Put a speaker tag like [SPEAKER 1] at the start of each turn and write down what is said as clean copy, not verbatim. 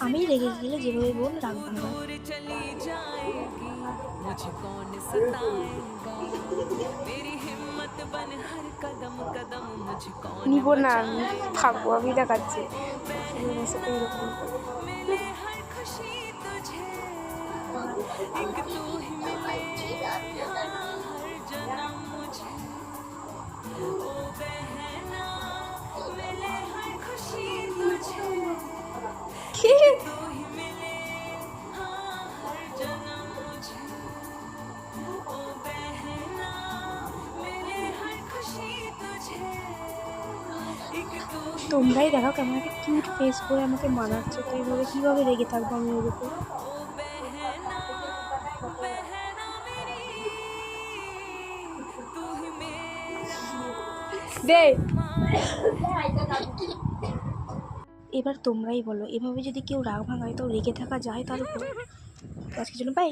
[SPEAKER 1] আমি রেগে গেলে যেভাবে বোন রাগ ভাঙা।
[SPEAKER 2] নিব না, আমি থাকবো, আমি দেখাচ্ছি আমার সাথে এরকম করে। কি
[SPEAKER 1] তোমরাই দেখো কেমন একটা কিউট ফেস করে আমাকে মানাচ্ছে, তো এইভাবে কীভাবে রেগে থাকবো আমি ওর উপর।
[SPEAKER 2] দে
[SPEAKER 1] এবার তোমরাই বলো, এভাবে যদি কেউ রাগ ভাঙায় তো রেগে থাকা যায় তার উপর? তো আজকের জন্য বাই।